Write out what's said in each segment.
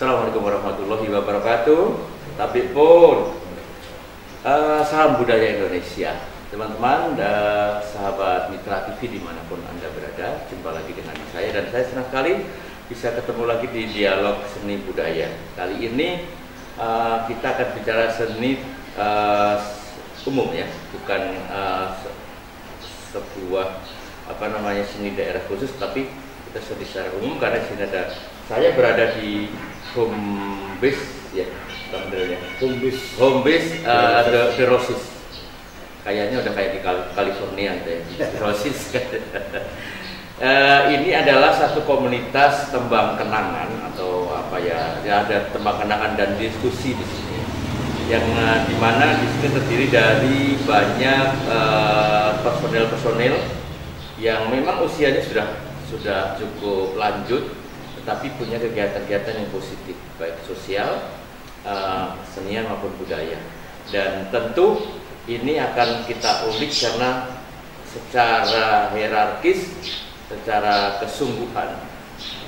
Assalamualaikum warahmatullahi wabarakatuh. Tapi pun salam budaya Indonesia, teman-teman dan sahabat Mitra TV dimanapun Anda berada. Jumpa lagi dengan saya dan saya senang sekali bisa ketemu lagi di dialog seni budaya. Kali ini kita akan bicara seni umum ya, bukan sebuah seni daerah khusus, tapi kita seni secara umum karena di sini ada saya berada di home base ya, home base The Roses. Kayaknya udah kayak di California gitu ya, The Roses. Ini adalah satu komunitas tembang kenangan atau ada tembang kenangan dan diskusi di sini, yang dimana di sini terdiri dari banyak personel yang memang usianya sudah cukup lanjut, tetapi punya kegiatan-kegiatan yang positif, baik sosial, senian maupun budaya. Dan tentu ini akan kita ulik karena secara hierarkis, secara kesungguhan,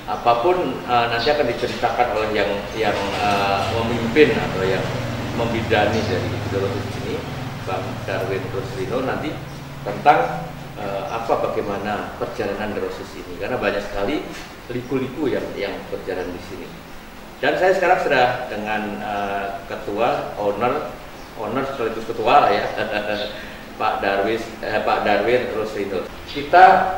apapun nanti akan diceritakan oleh yang memimpin atau yang membidani dari ideologi ini, Bang Darwin Rusrino, nanti tentang bagaimana perjalanan The Roses ini, karena banyak sekali liku-liku yang berjalan di sini. Dan saya sekarang sudah dengan ketua, owner sekaligus ketua lah ya, Pak Darwin Rusrino. Kita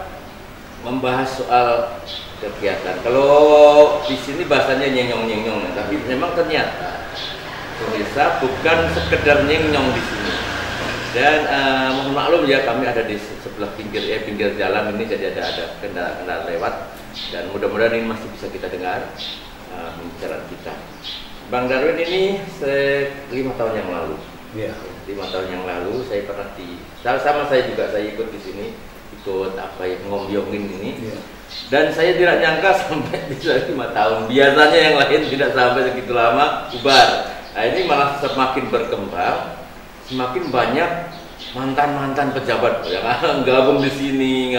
membahas soal kegiatan. Kalau di sini bahasanya nyenyong-nyenyong, tapi memang ternyata pemirsa bukan sekedar nyenyong di sini. Dan mohon maklum ya, kami ada di sebelah pinggir jalan ini, jadi ada kendaraan lewat, dan mudah-mudahan ini masih bisa kita dengar pembicaraan kita. Bang Darwin ini 5 tahun yang lalu, 5 tahun yang lalu saya pernah sama saya ikut di sini, ikut ngombyongin ini, dan saya tidak nyangka sampai bisa 5 tahun. Biasanya yang lain tidak sampai segitu lama bubar. Nah, ini malah semakin berkembang. Semakin banyak mantan pejabat yang gabung di sini,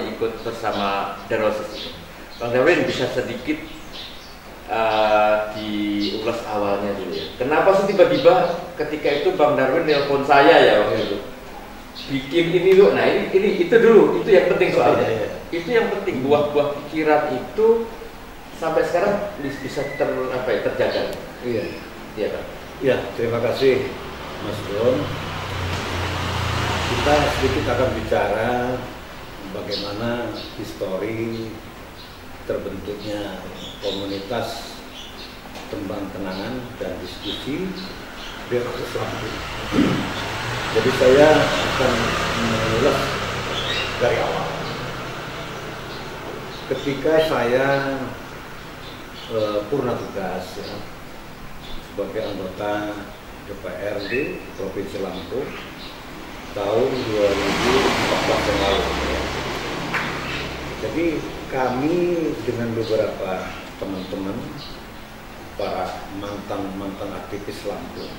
ikut bersama The Roses ini. Bang Darwin bisa sedikit diulas awalnya dulu ya. Kenapa sih tiba-tiba ketika itu Bang Darwin nelpon saya ya waktu itu, bikin ini loh. Nah ini itu dulu, itu yang penting soalnya. Itu yang penting, buah-buah pikiran itu sampai sekarang bisa terjaga. Iya kan? Ya, terima kasih Mas Don. Kita sedikit akan bicara bagaimana histori terbentuknya komunitas tembang kenangan dan diskusi The Roses Lampung. Jadi saya akan mengulas dari awal. Ketika saya purna tugas ya, sebagai anggota DPRD Provinsi Lampung tahun 2014 yang lalu ya. Jadi kami dengan beberapa teman-teman, para mantan aktivis Lampung,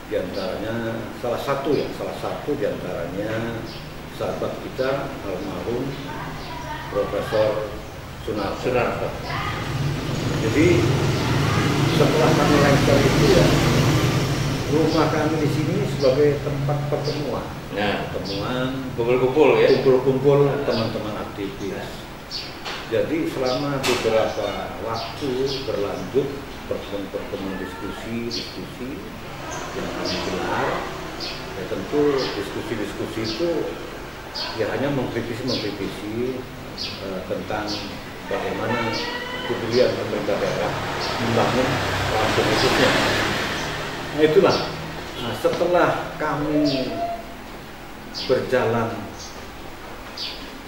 diantaranya salah satu diantaranya sahabat kita almarhum Profesor Sunarto. Jadi setelah kami lengser itu ya, rumah kami di sini sebagai tempat pertemuan, kumpul teman-teman aktivis. Jadi selama beberapa waktu berlanjut pertemuan diskusi yang kami gelar, ya tentu diskusi itu ya hanya mengkritisi tentang bagaimana kemudian pemerintah daerah membangun Lampung khususnya. Nah itulah, setelah kami berjalan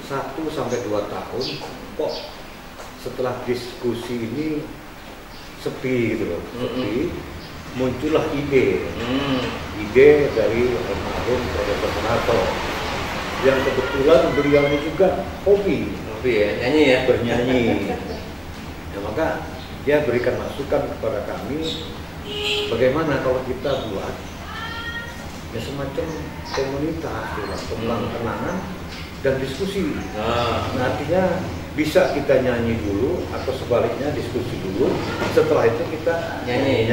1-2 tahun, kok setelah diskusi ini sepi gitu loh, muncullah ide dari almarhum Profesor Sunarto, yang kebetulan beliau ini juga hobi ya, bernyanyi. Ya, maka dia berikan masukan kepada kami, bagaimana kalau kita buat ya semacam komunitas tembang kenangan dan diskusi. Nah, artinya bisa kita nyanyi dulu atau sebaliknya diskusi dulu, setelah itu kita nyanyi.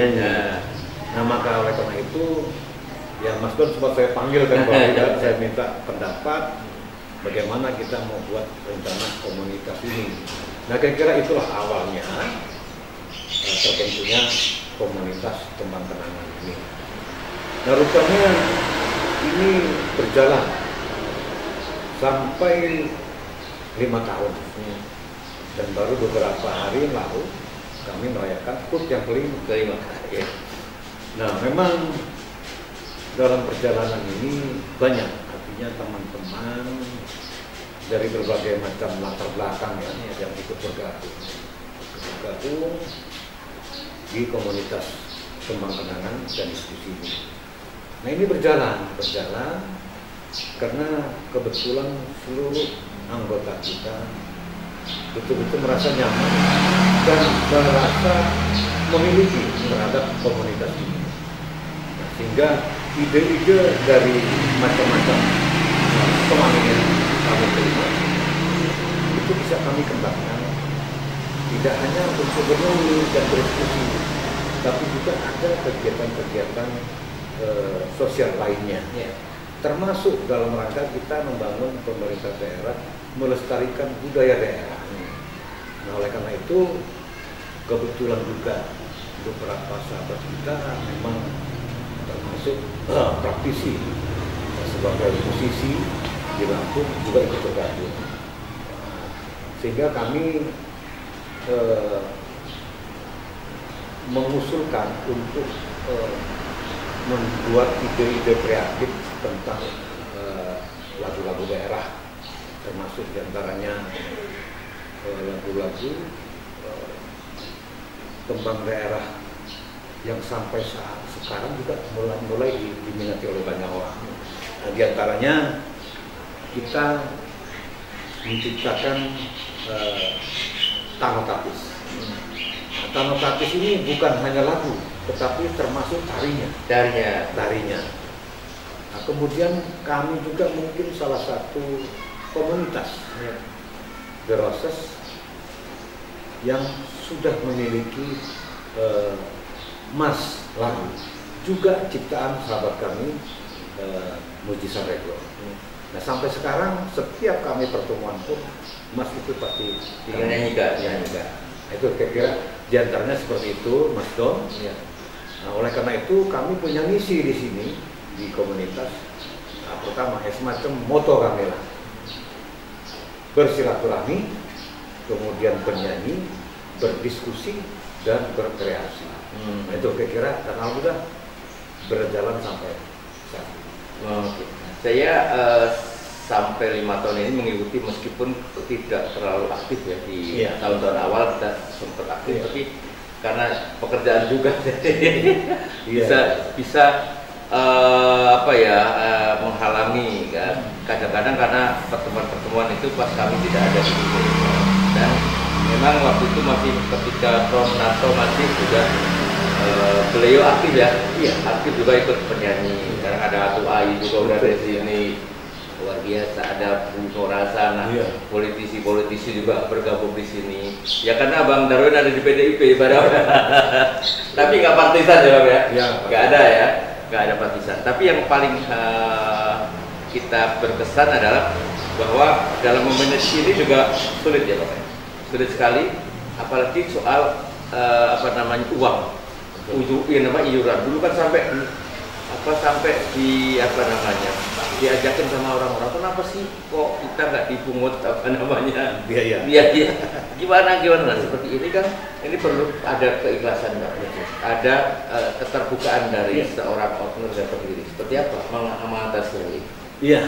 Nah maka oleh karena itu ya Mas Don sempat saya panggil kan kalau saya minta pendapat bagaimana kita mau buat rencana komunitas ini. Nah kira-kira itulah awalnya terbentuknya komunitas Kembang Kenangan ini. Nah rupanya ini berjalan sampai 5 tahun dan baru beberapa hari yang lalu kami merayakan HUT yang kelima. Nah memang dalam perjalanan ini banyak, artinya teman-teman dari berbagai macam latar belakang yang ikut bergabung di komunitas Kembang Kenangan dan diskusi ini. Nah ini berjalan karena kebetulan seluruh anggota kita betul-betul merasa nyaman dan merasa memiliki terhadap komunitas ini. Nah, sehingga ide-ide dari macam-macam teman yang kami terima itu bisa kami kembangkan, tidak hanya untuk bernyanyi dan berdiskusi, tapi juga ada kegiatan-kegiatan sosial lainnya, termasuk dalam rangka kita membangun pemerintah daerah melestarikan budaya daerah. Nah oleh karena itu kebetulan juga beberapa sahabat kita memang termasuk praktisi sebagai musisi di Lampung juga ikut bergabung, sehingga kami mengusulkan untuk membuat ide-ide kreatif tentang lagu-lagu daerah, termasuk diantaranya lagu-lagu tembang daerah yang sampai saat sekarang juga mulai diminati oleh banyak orang. Nah, diantaranya kita menciptakan Tano Tapis. Nah, Tano Tapis ini bukan hanya lagu, tetapi termasuk tarinya. Nah, kemudian kami juga mungkin salah satu komunitas The Roses yang sudah memiliki mas lagu, juga ciptaan sahabat kami Mujisan Rego. Nah sampai sekarang setiap kami pertemuan pun mas itu pasti nyanyi gak. Nah, itu kira-kira diantaranya seperti itu, Mas Don. Nah oleh karena itu kami punya misi di sini di komunitas. Nah, pertama semacam moto kami lah, bersilaturahmi, kemudian bernyanyi, berdiskusi, dan berkreasi. Nah, itu kira-kira dan alhamdulillah berjalan sampai saat ini. Saya sampai 5 tahun ini mengikuti meskipun tidak terlalu aktif ya di tahun-tahun awal kita sempat aktif, tapi karena pekerjaan juga bisa menghalangi kan. Kadang-kadang karena pertemuan-pertemuan itu pas kami tidak ada di sini, dan memang waktu itu masih ketika Prof Nato masih juga beliau aktif aktif juga ikut penyanyi. Sekarang ada Atu Ayu juga udah dari sini, luar biasa, ada Bu Norasa, politisi juga bergabung di sini. Ya karena Bang Darwin ada di PDIP tapi nggak partisan ya Bang ya, nggak ada partisan. Tapi yang paling kita berkesan adalah bahwa dalam memanage ini juga sulit ya Bang, sulit sekali, apalagi soal uang, iuran. Dulu kan sampai diajakin sama orang-orang, kenapa sih kok kita nggak dipungut biaya. Gimana seperti ini kan, ini perlu ada keikhlasan, ada keterbukaan dari seorang partner dan pendiri. Seperti apa mengatasi ini? Ya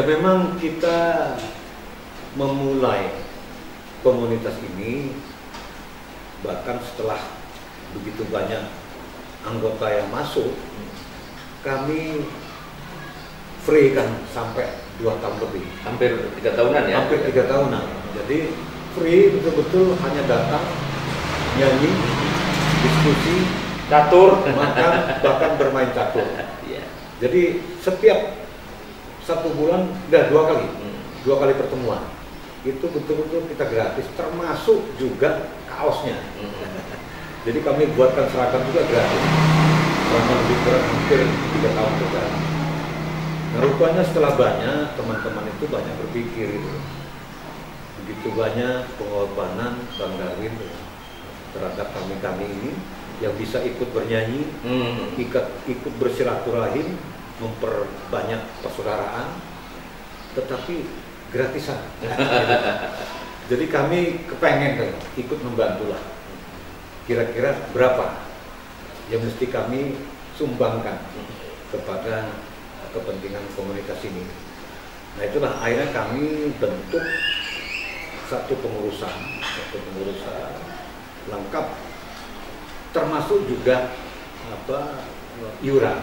memang kita memulai komunitas ini bahkan setelah begitu banyak anggota yang masuk, kami free kan sampai 2 tahun lebih, hampir 3 tahunan ya. Hampir 3 tahunan. Jadi free betul-betul, hanya datang, nyanyi, diskusi, catur, makan, bahkan bermain catur. Jadi setiap 1 bulan udah 2 kali pertemuan. itu betul-betul kita gratis, termasuk juga kaosnya. Jadi kami buatkan seragam juga gratis. Selama lebih kurang hampir 3 tahun berjalan. Nah, rupanya setelah banyak, teman-teman itu banyak berpikir gitu. Begitu banyak pengorbanan Bang Darwin terhadap kami ini yang bisa ikut bernyanyi, ikut bersilaturahim, memperbanyak persaudaraan, tetapi gratisan. Jadi kami kepengen kan, ikut membantu lah. Kira-kira berapa yang mesti kami sumbangkan kepada kepentingan komunitas ini. Nah itulah akhirnya kami bentuk satu pengurusan lengkap, termasuk juga iuran,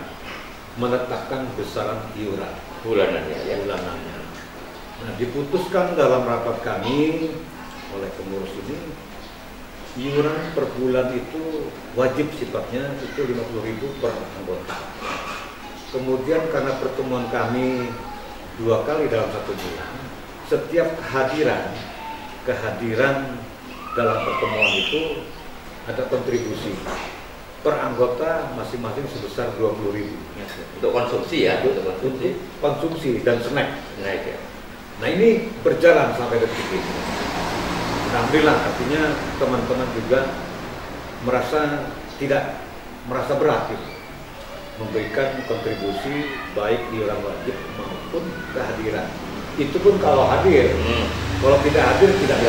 menetapkan besaran iuran bulanannya. Nah diputuskan dalam rapat kami oleh pengurus ini, iuran per bulan itu wajib sifatnya itu 50.000 per anggota. Kemudian karena pertemuan kami 2 kali dalam 1 bulan, setiap kehadiran dalam pertemuan itu ada kontribusi per anggota masing-masing sebesar 20.000 untuk konsumsi ya, untuk konsumsi dan snack. Ya. Nah ini berjalan sampai detik ini. Alhamdulillah, artinya teman-teman juga tidak merasa berat gitu, memberikan kontribusi baik iuran wajib maupun kehadiran. Itu pun kalau hadir, kalau tidak hadir tidak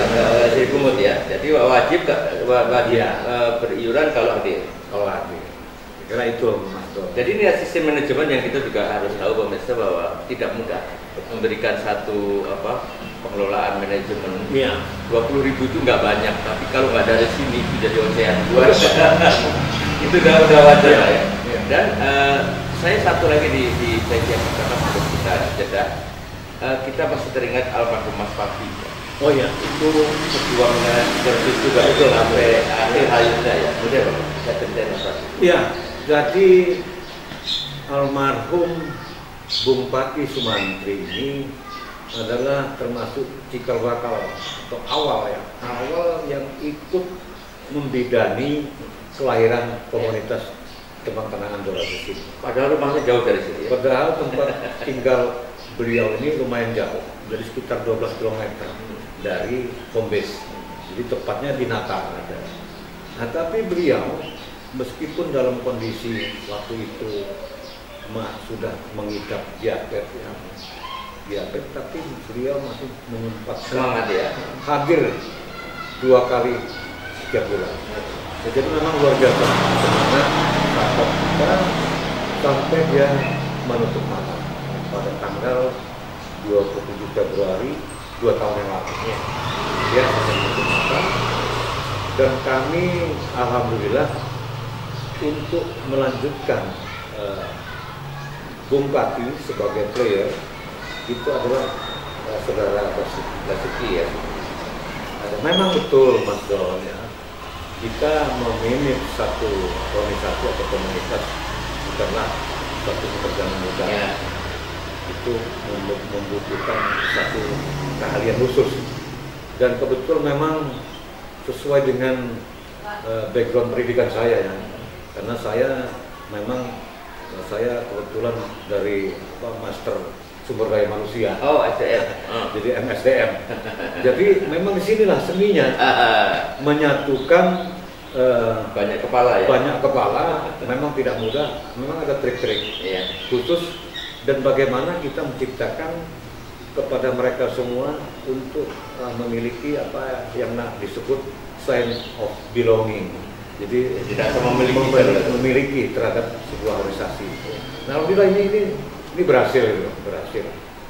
dipungut ya. Jadi wajib beriuran kalau hadir. Karena itu Mas Do. Jadi ini sistem manajemen yang kita juga harus tahu pemirsa bahwa tidak mudah memberikan satu pengelolaan manajemen. 20.000 itu nggak banyak, tapi kalau nggak dari sini itu jadi ocehan luar. Itu udah wajar lah ya. Dan saya satu lagi di sesi yang pertama sebelum kita jeda, kita masih teringat almarhum Mas Papi. Oh ya, itu perjuangannya terus juga itu sampai akhir hayatnya ya. Mudah Pak, saya ceritain Mas Papi. Iya, jadi almarhum Bung Pati Sumantri ini adalah termasuk cikal bakal atau awal yang ikut membidani kelahiran komunitas Kembang Kenangan Dolasi. Padahal rumahnya jauh dari sini ya? Padahal tempat tinggal beliau ini lumayan jauh, dari sekitar 12 km dari home base. Jadi tepatnya di Natal ada. Nah tapi beliau meskipun dalam kondisi waktu itu sudah mengidap diabetes, tapi beliau masih menyempatkan semangat ya, hadir 2 kali setiap bulan. Jadi memang luar biasa semangat rapat kita sampai dia menutup mata pada tanggal 27 Februari 2 tahun yang lalu. Dia menutup mata dan kami alhamdulillah untuk melanjutkan Bung Pati sebagai player itu adalah saudara Basuki ya. Memang betul Mas Don ya, kita meminit satu organisasi atau komunitas bukanlah satu pekerjaan mudah ya. Itu membutuhkan satu keahlian khusus dan kebetulan memang sesuai dengan background pendidikan saya ya, karena saya kebetulan dari master sumber daya manusia. Oh, SDM. Jadi MSDM. Jadi memang disinilah seninya menyatukan banyak kepala ya. Banyak kepala, memang tidak mudah. Memang ada trik-trik khusus dan bagaimana kita menciptakan kepada mereka semua untuk memiliki apa yang disebut sense of belonging. Jadi tidak memiliki terhadap sebuah organisasi. Nah, alhamdulillah ini berhasil.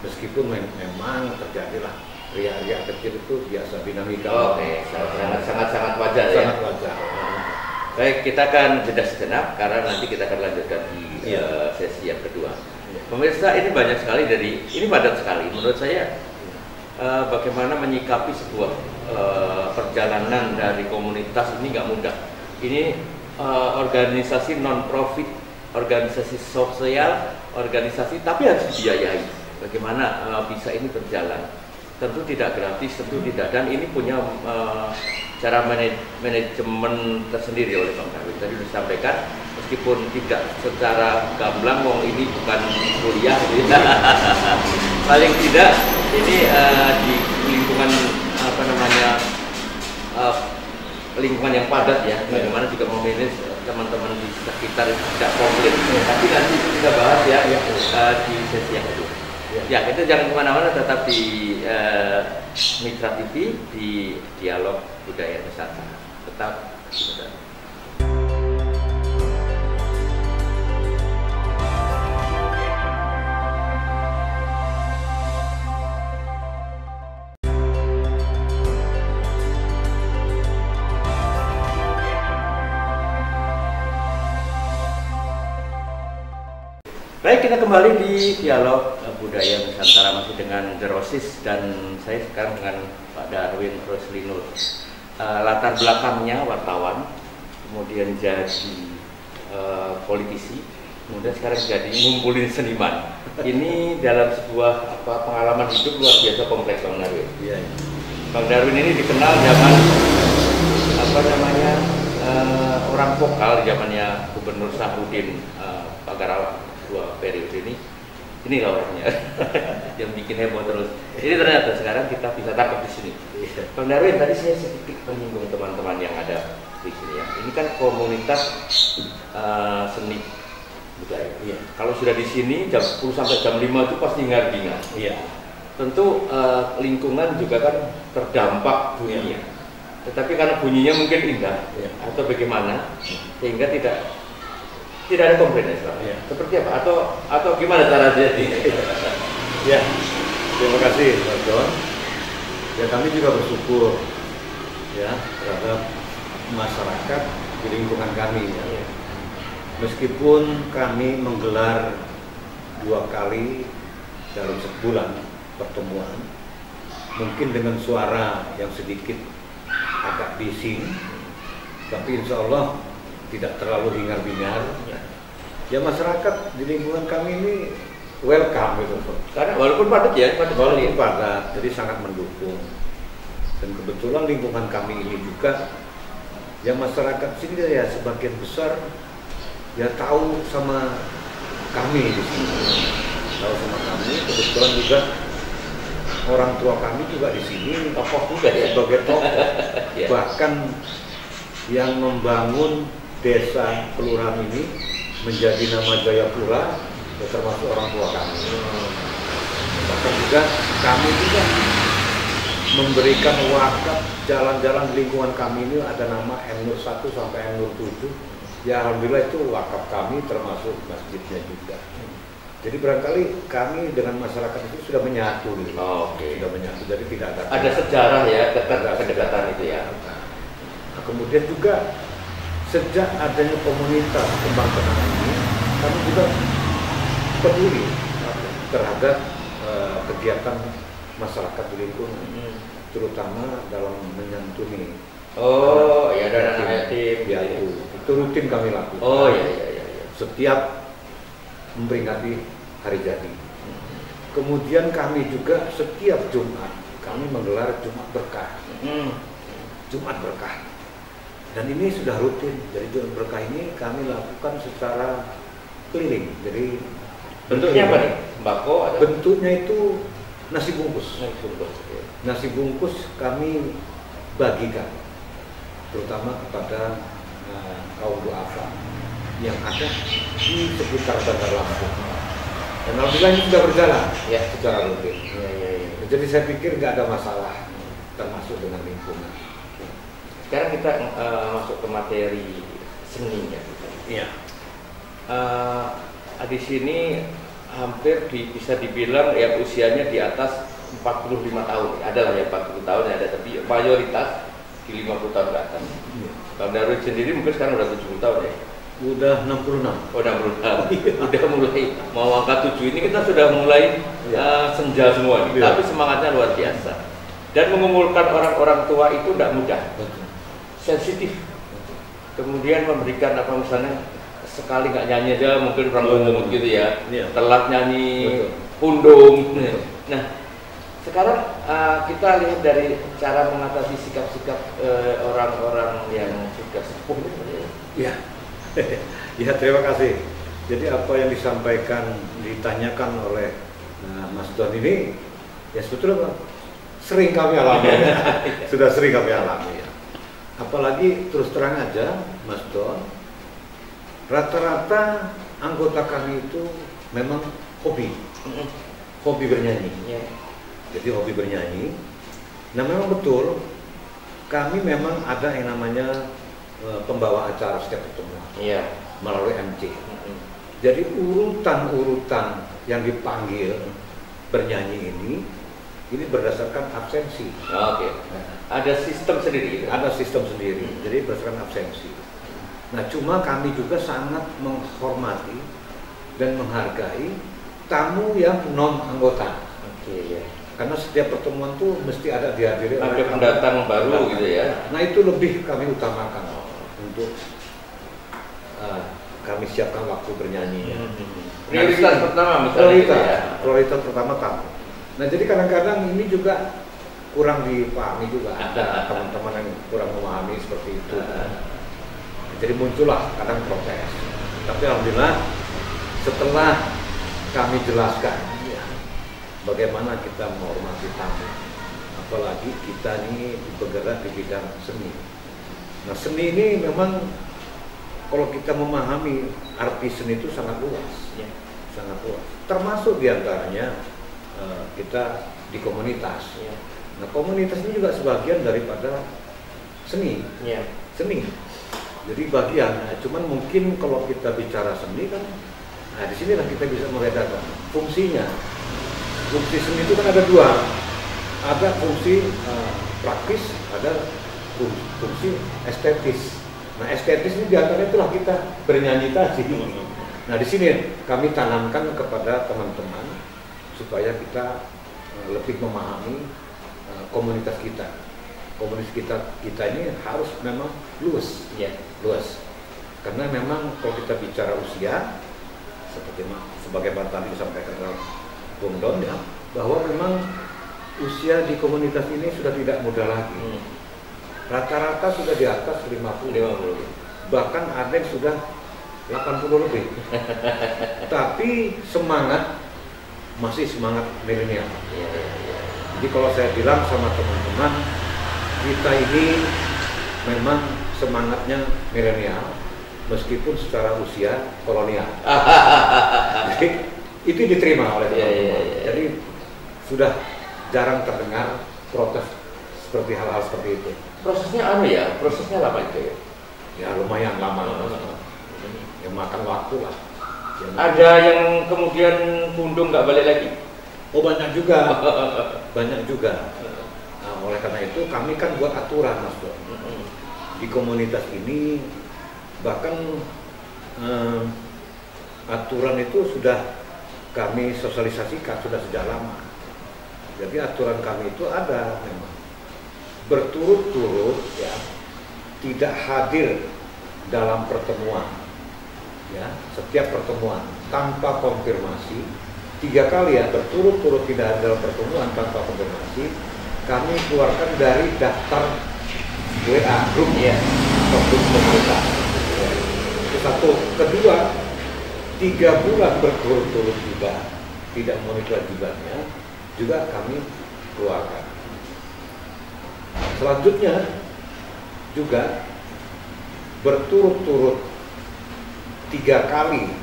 Meskipun memang terjadilah ria-ria kecil itu biasa dinamika. Oke, sangat wajar ya. Sangat wajar. Baik, kita akan jeda sejenak karena nanti kita akan lanjutkan di sesi yang kedua. Pemirsa, ini banyak sekali ini padat sekali. Menurut saya bagaimana menyikapi sebuah perjalanan dari komunitas ini nggak mudah. Ini organisasi non-profit, organisasi sosial, organisasi tapi harus dibiayai. Bagaimana bisa ini berjalan? tentu tidak gratis, tentu tidak, dan ini punya cara manajemen tersendiri oleh Bang Darwin. Tadi sudah disampaikan, meskipun tidak secara gamblang, wong ini bukan kuliah, gitu. Paling tidak ini di lingkungan apa namanya lingkungan yang padat ya, bagaimana juga memanage teman-teman di sekitar tidak konflik. Tapi nanti kita bahas ya, di sesi yang kedua. Ya, kita jangan kemana-mana, tetap di Mitra TV di Dialog Budaya Nusantara. Tetap di Mitra. Baik, kita kembali di Dialog Budaya Nusantara masih dengan Jerosis, dan saya sekarang dengan Pak Darwin Ruslinur. Latar belakangnya wartawan, kemudian jadi politisi, kemudian sekarang jadi ngumpulin seniman. Ini dalam sebuah pengalaman hidup luar biasa kompleks, Bang Darwin. Iya. Bang Darwin ini dikenal zaman orang vokal zamannya Gubernur Sahrudin Pak Garawan. 2 periode ini lah orangnya yang bikin heboh terus. Jadi ternyata sekarang kita bisa tangkap di sini. Bang Darwin, tadi saya sedikit menyinggung teman-teman yang ada di sini ya. Ini kan komunitas seni budaya. Iya. Kalau sudah di sini jam 10 sampai jam 5 itu pasti hingar-bingar. Iya. Tentu lingkungan juga kan terdampak bunyinya. Tetapi karena bunyinya mungkin indah atau bagaimana, sehingga tidak ada komplain ya. Seperti apa? Atau gimana cara jadi? Ya, terima kasih Mas Don. Ya, kami juga bersyukur ya terhadap masyarakat di lingkungan kami ya. Meskipun kami menggelar 2 kali dalam sebulan pertemuan, mungkin dengan suara yang sedikit agak bising, tapi insya Allah tidak terlalu hingar-bingar. Ya, masyarakat di lingkungan kami ini welcome gitu. Karena walaupun padat ya, walaupun padat, jadi sangat mendukung. Dan kebetulan lingkungan kami ini juga, ya masyarakat sini ya sebagian besar ya tahu sama kami di sini, tahu sama kami. Kebetulan juga orang tua kami juga di sini tokoh juga ya, sebagai tokoh. Bahkan yang membangun desa kelurahan ini menjadi nama Jayapura ya termasuk orang tua kami. Bahkan juga kami juga memberikan wakaf jalan-jalan di lingkungan kami ini, ada nama M Nur 1 sampai M Nur 7. Ya alhamdulillah itu wakaf kami, termasuk masjidnya juga. Jadi barangkali kami dengan masyarakat itu sudah menyatu gitu. Sudah menyatu, jadi tidak ada sejarah ya, kedekatan itu ya. Nah, kemudian juga sejak adanya komunitas Kembang Tenang ini, kami juga peduli terhadap kegiatan masyarakat di lingkungan, terutama dalam menyantuni. Ya, dana yatim ya, itu rutin kami lakukan. Iya. Setiap memperingati hari jadi. Kemudian kami juga setiap Jumat kami menggelar Jumat Berkah. Jumat Berkah. Dan ini sudah rutin. Jadi Jumat Berkah ini kami lakukan secara keliling. Jadi bentuknya apa nih? Sembako? Bentuknya itu nasi bungkus. Nasi bungkus kami bagikan, terutama kepada kaum duafa yang ada di sekitar Bandar Lampung. Dan alhamdulillah ini sudah berjalan ya secara rutin. Jadi saya pikir nggak ada masalah, termasuk dengan lingkungan. Sekarang kita masuk ke materi seninya. Iya. Di sini hampir bisa dibilang ya usianya di atas 45 tahun. Ada lah ya 40 tahun ada, tapi mayoritas di 50 tahun ke atas. Bang Darwin sendiri mungkin sekarang udah 70 tahun ya. Udah 66. Oh, 66. Udah mulai mau angka 7 ini kita sudah mulai senja semua nih. Tapi semangatnya luar biasa. Dan mengumpulkan orang-orang tua itu tidak mudah. Sensitif. Kemudian memberikan misalnya sekali nggak nyanyi aja mungkin orang umum gitu ya. Telat nyanyi pundung. Nah, Sekarang kita lihat dari cara mengatasi sikap-sikap orang-orang yang sudah sepuh itu. Ya, ya terima kasih. Jadi apa yang ditanyakan oleh Mas Don ini, ya sebetulnya sering kami alami, sudah sering kami alami ya. Apalagi terus terang aja, Mas Don, rata-rata anggota kami itu memang hobi bernyanyi. Jadi hobi bernyanyi. Nah memang betul, kami memang ada yang namanya pembawa acara setiap pertemuan melalui MC. Jadi urutan-urutan yang dipanggil bernyanyi ini berdasarkan absensi. Oke. Ada sistem sendiri. Ada sistem sendiri. Jadi berdasarkan absensi. Nah cuma kami juga sangat menghormati dan menghargai tamu yang non anggota. Ya. Karena setiap pertemuan tuh mesti ada dihadiri oleh pendatang baru gitu ya. Nah itu lebih kami utamakan untuk kami siapkan waktu bernyanyi. Prioritas pertama misalnya. Prioritas pertama tamu. Nah jadi kadang-kadang ini juga kurang dipahami juga, ada teman-teman yang kurang memahami seperti itu. Jadi muncullah kadang protes. Tapi alhamdulillah setelah kami jelaskan bagaimana kita menghormati tamu, apalagi kita ini bergerak di bidang seni. Nah seni ini memang kalau kita memahami arti seni itu sangat luas, sangat luas. Termasuk diantaranya kita di komunitas. Nah komunitas ini juga sebagian daripada seni, seni. Jadi bagian. Cuman mungkin kalau kita bicara seni kan, nah disinilah kita bisa membedakan fungsinya. Fungsi seni itu kan ada dua, ada fungsi praktis, ada fungsi estetis. Nah estetis ini diantaranya itulah kita bernyanyi tadi. Nah di sini kami tanamkan kepada teman-teman supaya kita lebih memahami komunitas kita. Komunitas kita ini harus memang luas, luas. Karena memang kalau kita bicara usia, sebagaimana tadi disampaikan oleh Bung Don ya, bahwa memang usia di komunitas ini sudah tidak muda lagi. Rata-rata sudah di atas 50. Bahkan ada yang sudah 80 lebih. Tapi semangat masih semangat milenial. Jadi kalau saya bilang sama teman-teman, kita ini memang semangatnya milenial meskipun secara usia kolonial. Jadi itu diterima oleh teman-teman. Jadi sudah jarang terdengar protes seperti hal-hal seperti itu. Prosesnya prosesnya lama itu ya? Ya lumayan lama. Ya makan waktu lah. Ya, ada yang kemudian bundung nggak balik lagi? Oh banyak juga, banyak juga. Nah, oleh karena itu kami kan buat aturan Mas Don. Di komunitas ini bahkan aturan itu sudah kami sosialisasikan sudah sejak lama. Jadi aturan kami itu ada memang berturut-turut ya, tidak hadir dalam pertemuan ya, setiap pertemuan tanpa konfirmasi 3 kali ya, berturut-turut tidak hadir dalam pertemuan tanpa konfirmasi, kami keluarkan dari daftar WA grup atau grup komunitas. Itu satu. Kedua, 3 bulan berturut-turut juga tidak memenuhi kewajibannya juga kami keluarkan. Selanjutnya juga berturut-turut 3 kali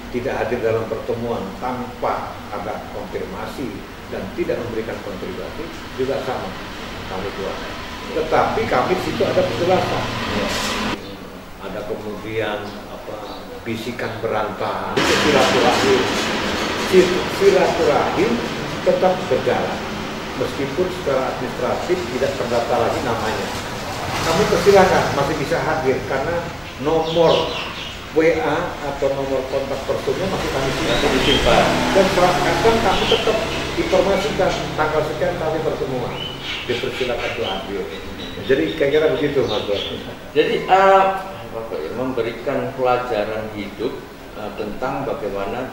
tidak hadir dalam pertemuan tanpa ada konfirmasi dan tidak memberikan kontribusi juga sama kami keluarkan. Tetapi kami di situ ada penjelasan. Ada kemudian bisikan berantai, silaturahim tetap berjalan meskipun secara administratif tidak terdaftar lagi namanya. Kami persilakan masih bisa hadir karena nomor WA atau nomor kontak personnya masih kami simpan dan kadang kami tetap informasikan tanggal sekian kami pertemuan, dipersilakan untuk hadir. Jadi kira-kira begitu Mas Don. Jadi memberikan pelajaran hidup tentang bagaimana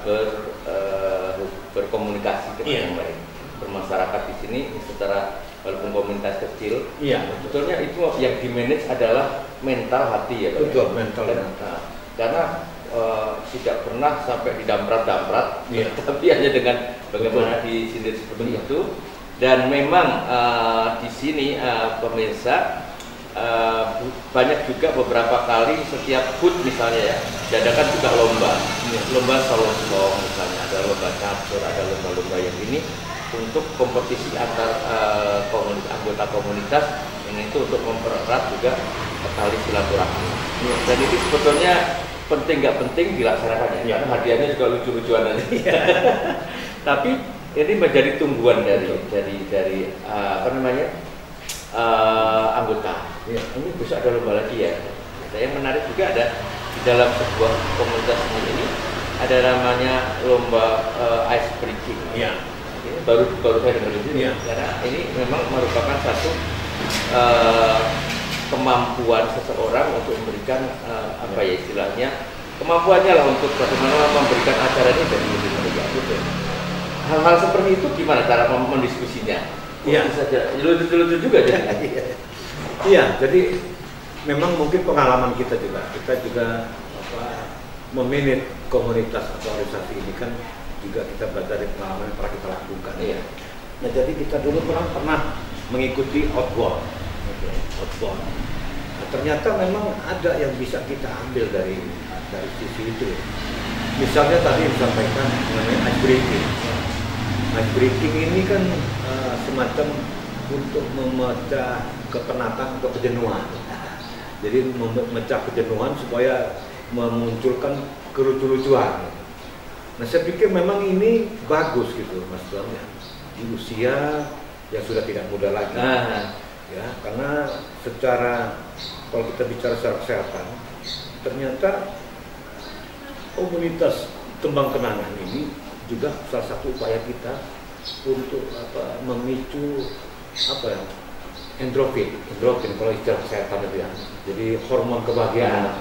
berkomunikasi dengan yang baik. bermasyarakat di sini secara walaupun komunitas kecil, Iya. sebetulnya itu yang di manage adalah mental hati ya, Pak. Betul, mental. Karena tidak pernah sampai didamprat-damprat, Iya. tapi hanya dengan bagaimana disindir seperti itu. Dan memang di sini pemirsa banyak juga beberapa kali setiap HUT misalnya ya diadakan juga lomba, lomba solosong misalnya, ada lomba catur, ada lomba-lomba yang ini untuk kompetisi antar anggota komunitas yang itu untuk mempererat juga tali silaturahmi. Dan ini sebetulnya penting nggak penting dilaksanakan ya, karena hadiahnya juga lucu-lucuan aja. Tapi ini menjadi tumbuhan dari apa namanya anggota. Ini bisa ada lomba lagi ya. Yang menarik juga ada di dalam sebuah komunitas ini ada namanya lomba ice breaking. Ini baru saya dengar di sini. Karena ini memang merupakan satu kemampuan seseorang untuk memberikan apa ya istilahnya, kemampuannya lah untuk bagaimana memberikan acara ini dari mereka. Hal-hal seperti itu gimana cara mendiskusinya? Iya. Saja lucu-lucu juga jadi. Iya, jadi memang mungkin pengalaman kita juga memanage komunitas atau organisasi ini kan juga kita belajar dari pengalaman yang pernah kita lakukan. Iya. Nah, jadi kita dulu pernah mengikuti outbound. Outbound. Nah, ternyata memang ada yang bisa kita ambil dari sisi itu. Misalnya tadi disampaikan mengenai ice breaking. Ice breaking ini kan semacam untuk memecah kepenatan atau kejenuhan. Jadi memecah kejenuhan supaya memunculkan kelucu-lucuan. Nah, saya pikir memang ini bagus gitu, Mas Tuan, ya. Di usia yang sudah tidak muda lagi. Ya, karena kalau kita bicara secara kesehatan, ternyata komunitas tembang kenangan ini juga salah satu upaya kita untuk memicu endorfin kalau istilah kesehatan itu ya. Jadi hormon kebahagiaan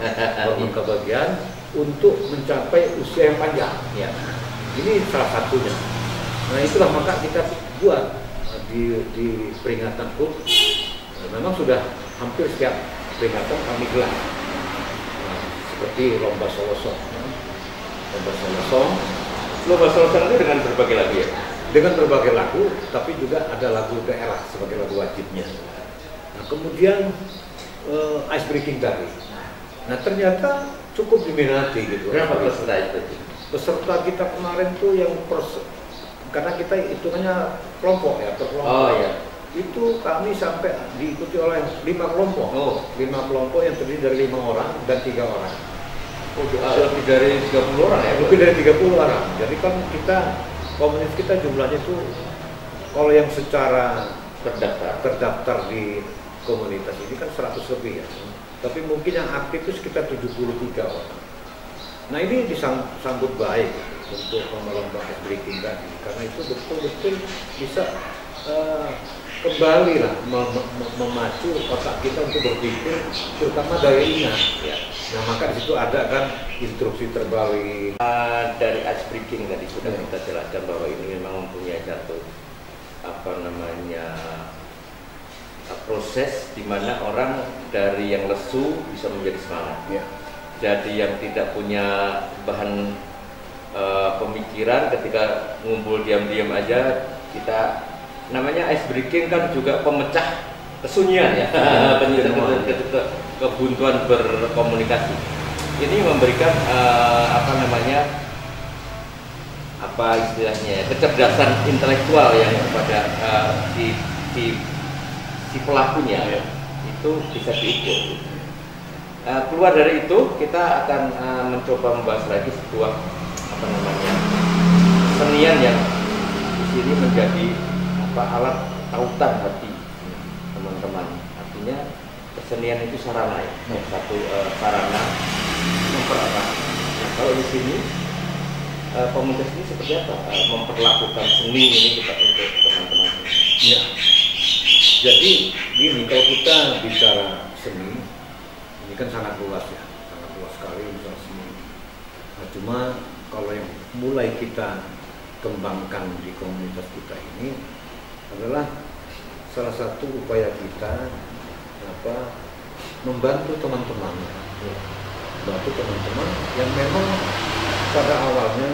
untuk mencapai usia yang panjang. Ya. Ini salah satunya. Nah, itulah maka kita buat di peringatan HUT. Memang sudah hampir setiap peringatan kami gelar. Nah, seperti lomba solosong. Lomba solosong itu dengan berbagai lagu ya? Dengan berbagai lagu, tapi juga ada lagu daerah sebagai lagu wajibnya. Nah, kemudian ice breaking tadi. Nah, ternyata cukup diminati gitu. Berapa peserta itu? Peserta kita kemarin tuh yang karena kita hitungannya kelompok ya, per kelompok. Oh ya. Itu kami sampai diikuti oleh 5 kelompok. 5 kelompok yang terdiri dari 5 orang dan 3 orang. Lebih dari 30 orang ya? Lebih dari 30 orang. Jadi kan komunitas kita jumlahnya itu kalau yang secara terdaftar di komunitas ini kan 100 lebih ya. Tapi mungkin yang aktif itu sekitar 73 orang. Nah, ini disambut baik untuk lomba ice breaking tadi, karena itu betul-betul bisa kembali lah memacu otak kita untuk berpikir, terutama dari ingat. Ya. Nah, maka di situ ada kan instruksi terbalik. Dari ice breaking tadi sudah kita jelaskan bahwa ini memang mempunyai satu proses di mana orang dari yang lesu bisa menjadi semangat. Ya. Jadi yang tidak punya bahan pemikiran ketika ngumpul diam-diam aja, kita namanya ice breaking kan juga pemecah kesunyian ya, kebuntuan berkomunikasi. Ini memberikan kecerdasan intelektual yang kepada si pelakunya itu bisa diukur. Keluar dari itu kita akan mencoba membahas lagi sebuah senian yang di sini menjadi alat tautan hati teman-teman. Artinya kesenian itu sarana ya, satu sarana mempererat. Nah, kalau di sini komunitas ini seperti apa memperlakukan seni ini kita untuk teman-teman? Ya. Jadi gini, kalau kita bicara seni ini kan sangat luas ya, sangat luas sekali misalnya seni. Nah, cuma kalau yang mulai kita kembangkan di komunitas kita ini adalah salah satu upaya kita membantu teman-teman yang memang pada awalnya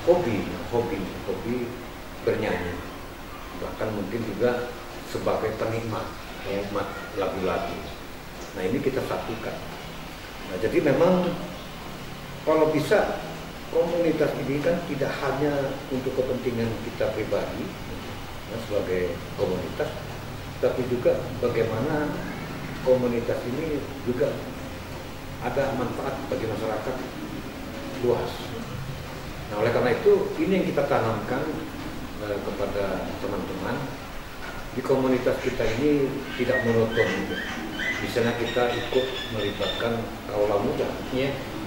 hobi bernyanyi, bahkan mungkin juga sebagai penikmat lagu-lagu. Nah ini kita satukan. Nah jadi memang kalau bisa komunitas ini kan tidak hanya untuk kepentingan kita pribadi sebagai komunitas, tapi juga bagaimana komunitas ini juga ada manfaat bagi masyarakat luas. Nah oleh karena itu ini yang kita tanamkan kepada teman-teman di komunitas kita ini, tidak monoton. Misalnya kita ikut melibatkan kaula muda,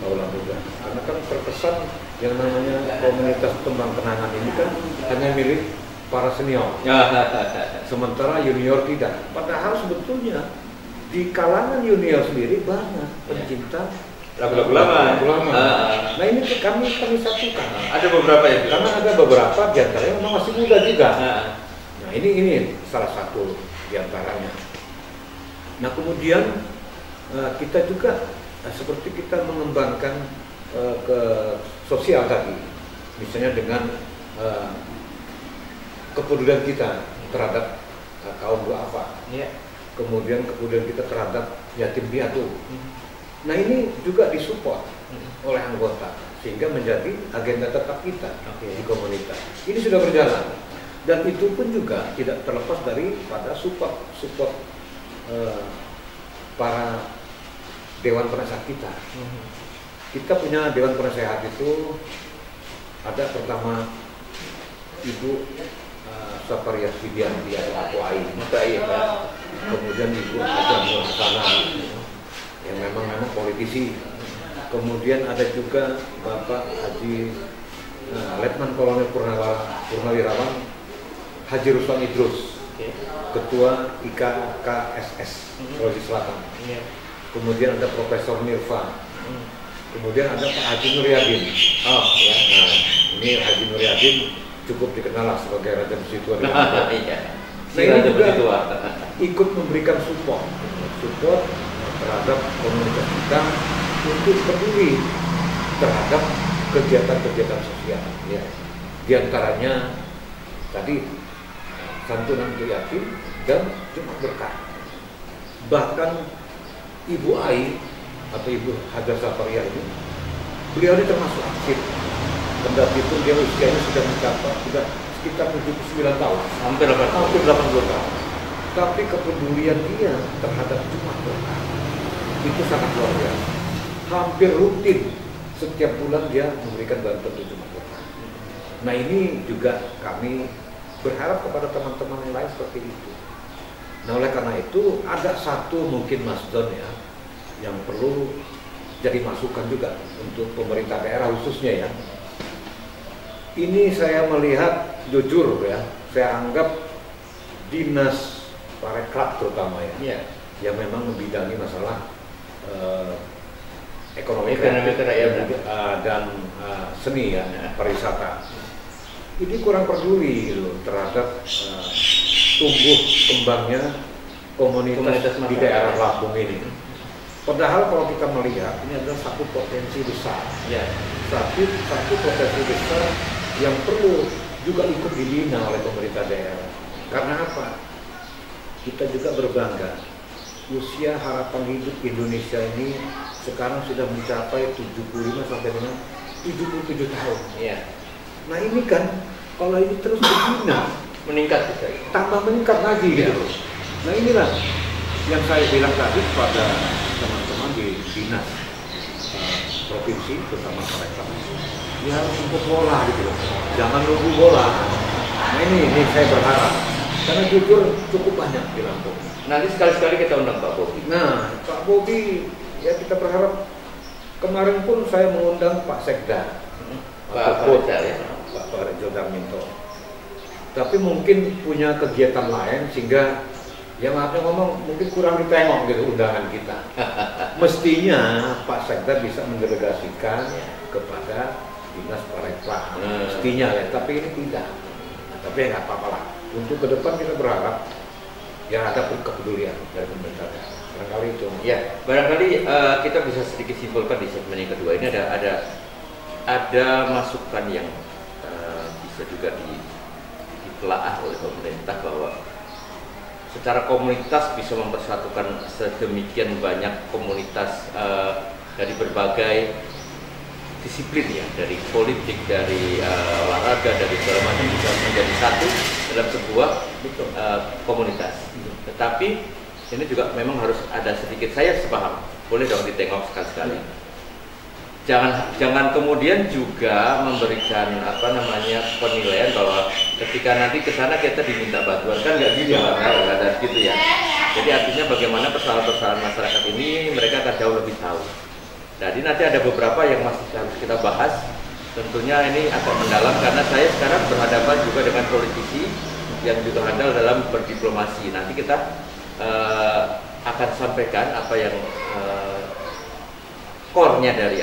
karena kan terkesan yang namanya komunitas Tembang Kenangan ini kan hanya milik para senior, sementara junior tidak. Padahal sebetulnya di kalangan junior sendiri banyak pencinta lagu-lagu lama. Nah ini kami satukan. Ada beberapa ya. Karena ada beberapa diantaranya memang masih muda juga. Nah ini salah satu diantaranya. Nah kemudian kita juga seperti kita mengembangkan ke sosial tadi, misalnya dengan kepedulian kita terhadap kaum duafa, kemudian kepedulian kita terhadap yatim piatu. Nah ini juga disupport oleh anggota sehingga menjadi agenda tetap kita di komunitas. Ini sudah berjalan dan itu pun juga tidak terlepas daripada support para dewan penasehat kita. Kita punya dewan penasehat itu ada pertama Ibu Saparias Widianti atau Akuai, kemudian Ibu Ajam Nurhasana yang memang politisi. Kemudian ada juga Bapak Haji Letnan Kolonel Purnawirawan Haji Ruslan Idrus, Ketua IKKSS Sulawesi Selatan. Kemudian ada Profesor Mirva. Kemudian ada Pak Haji Nuryadin. Nah, ini Haji Nuryadin cukup dikenal sebagai Raja Besi Tua. Nah, ini juga ikut memberikan support terhadap komunitas kita untuk peduli terhadap kegiatan-kegiatan sosial. Di antaranya tadi santunan untuk yatim dan Jumat Berkah. Bahkan Ibu Ai atau Ibu Hajar Saparia ini, beliau ini termasuk aktif. Kendati pun dia usianya sudah sekitar 79 tahun, hampir 80 tahun. Tapi kepedulian dia terhadap Jumat Berkah itu sangat luar biasa. Hampir rutin setiap bulan dia memberikan bantuan untuk Jumat Berkah. Nah ini juga kami berharap kepada teman-teman yang lain seperti itu. Nah oleh karena itu ada satu mungkin Mas Don ya yang perlu jadi masukan juga untuk pemerintah daerah khususnya ya. Ini saya melihat jujur ya, saya anggap dinas Parekraf terutama ya, yang memang membidangi masalah ekonomi dan seni ya, pariwisata. Ini kurang peduli gitu terhadap tumbuh kembangnya komunitas di daerah Lampung ini. Padahal kalau kita melihat ini adalah satu potensi besar, satu potensi besar yang perlu juga ikut dibina oleh pemerintah daerah. Karena apa? Kita juga berbangga. Usia harapan hidup Indonesia ini sekarang sudah mencapai 75 sampai dengan 77 tahun. Nah ini kan kalau ini terus dibina, meningkat, tambah meningkat lagi gitu. Nah inilah yang saya bilang tadi kepada teman-teman di dinas provinsi, terutama Parekraf, ya harus untuk bola gitu loh, jangan nunggu bola. Nah ini saya berharap, karena jujur cukup banyak di Lampung. Nanti sekali-sekali kita undang Pak Bobi. Nah Pak Bobi, ya kita berharap. Kemarin pun saya mengundang Pak Sekda, Pak Rejo Darminto. Tapi mungkin punya kegiatan lain sehingga yang maafnya ngomong mungkin kurang ditengok gitu undangan kita. Mestinya Pak Sekda bisa mendelegasikan kepada dinas parekraf mestinya ya, tapi ini tidak. Tapi ya nggak apa-apa lah. Untuk ke depan kita berharap ya ada kepedulian dari pemerintah. Barangkali itu. Ya, barangkali kita bisa sedikit simpulkan di segmen yang kedua ini ada masukan yang bisa juga ditelaah oleh pemerintah bahwa secara komunitas bisa mempersatukan sedemikian banyak komunitas dari berbagai disiplin ya, dari politik, dari olahraga, dari segala macam bisa menjadi satu dalam sebuah komunitas. Tetapi ini juga memang harus ada sedikit, saya sepaham, boleh dong ditengok sekali-sekali. Jangan kemudian juga memberikan penilaian bahwa ketika nanti ke sana kita diminta bantuan, kan nggak gitu, nggak ada gitu ya. Jadi artinya bagaimana persoalan-persoalan masyarakat ini mereka akan jauh lebih tahu. Jadi nanti ada beberapa yang masih harus kita bahas. Tentunya ini agak mendalam karena saya sekarang berhadapan juga dengan politisi yang juga handal dalam berdiplomasi. Nanti kita akan sampaikan apa yang core-nya dari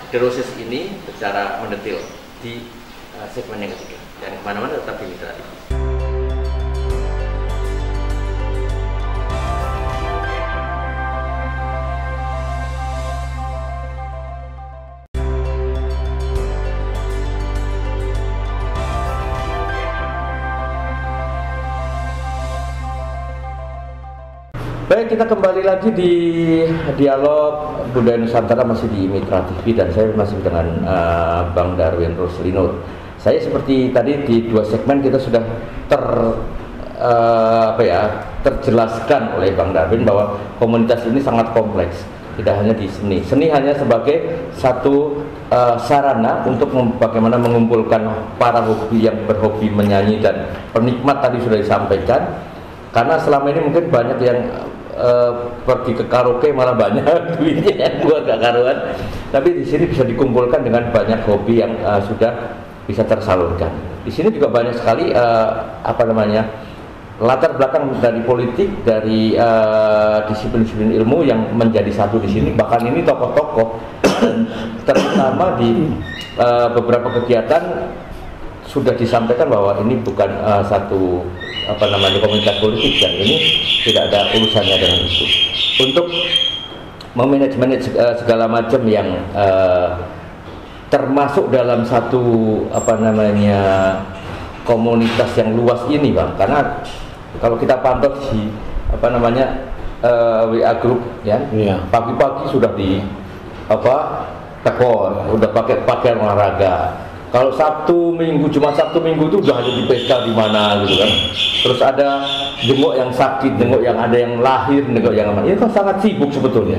proses ini secara mendetil di segmen yang ketiga. Dan kemana-mana tetap di Mitra TV. Baik, kita kembali lagi di dialog Budaya Nusantara masih di Mitra TV dan saya masih dengan Bang Darwin Ruslinur. Saya seperti tadi di dua segmen kita sudah terjelaskan oleh Bang Darwin bahwa komunitas ini sangat kompleks. Tidak hanya di seni. Seni hanya sebagai satu sarana untuk bagaimana mengumpulkan para hobi yang berhobi menyanyi dan penikmat tadi sudah disampaikan. Karena selama ini mungkin banyak yang pergi ke karaoke malah banyak duitnya yang gua gak karuan. Tapi di sini bisa dikumpulkan dengan banyak hobi yang sudah bisa tersalurkan. Di sini juga banyak sekali latar belakang dari politik, dari disiplin-disiplin ilmu yang menjadi satu di sini. Bahkan ini tokoh-tokoh terutama di beberapa kegiatan sudah disampaikan bahwa ini bukan satu komunitas politik dan ini tidak ada urusannya dengan itu. Untuk memanage segala macam yang termasuk dalam satu komunitas yang luas ini, Bang. Karena kalau kita pantau di WA group ya, pagi-pagi sudah di tekor, udah pakai pakaian olahraga. Kalau Sabtu Minggu itu udah ada di pesta di mana gitu kan. Terus ada jenguk yang sakit, jenguk yang ada yang lahir, jenguk yang ini kan sangat sibuk sebetulnya.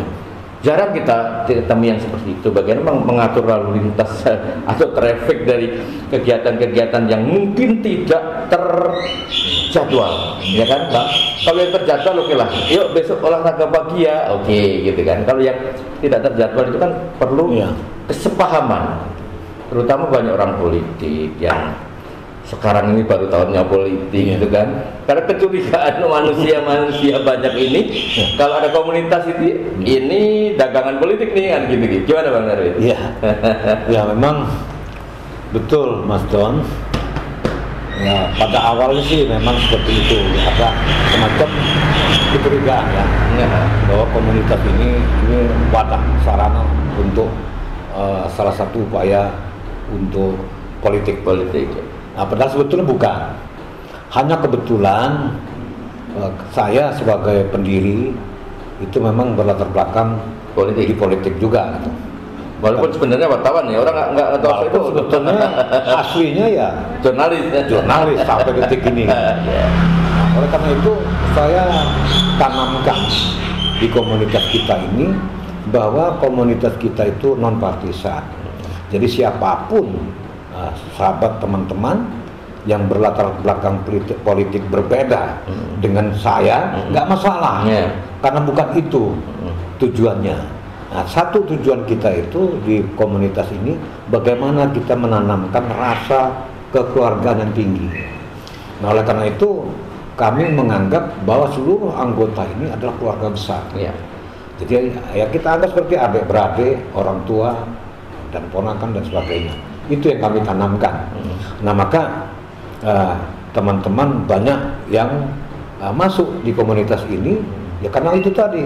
Jarang kita temui yang seperti itu. Bagaimana mengatur lalu lintas atau traffic dari kegiatan-kegiatan yang mungkin tidak terjadwal, ya kan, Bang? Kalau yang terjadwal oke lah. Yuk besok olahraga pagi ya, oke, gitu kan. Kalau yang tidak terjadwal itu kan perlu kesepahaman. Terutama banyak orang politik yang sekarang ini baru tahunnya politik gitu kan, karena kecurigaan manusia banyak ini kalau ada komunitas ini dagangan politik nih kan gitu. Gimana Bang Darwin? Iya, ya memang betul Mas Don. Ya pada awalnya sih memang seperti itu, ada semacam kecurigaan ya, bahwa komunitas ini wadah sarana untuk salah satu upaya untuk politik. Nah, padahal sebetulnya bukan. Hanya kebetulan saya sebagai pendiri itu memang berlatar belakang di politik juga. Gitu. Walaupun sebenarnya wartawan ya, orang nggak tahu itu sebetulnya aslinya ya jurnalis sampai detik ini. Nah, oleh karena itu saya tanamkan di komunitas kita ini bahwa komunitas kita itu non partisan. Jadi siapapun sahabat teman-teman yang berlatar belakang politik berbeda dengan saya nggak masalah, karena bukan itu tujuannya. Nah, satu tujuan kita itu di komunitas ini bagaimana kita menanamkan rasa kekeluargaan yang tinggi. Nah, oleh karena itu kami menganggap bahwa seluruh anggota ini adalah keluarga besar. Jadi ya kita anggap seperti adik beradik, orang tua, dan ponakan dan sebagainya. Itu yang kami tanamkan. Nah maka teman-teman banyak yang masuk di komunitas ini ya karena itu tadi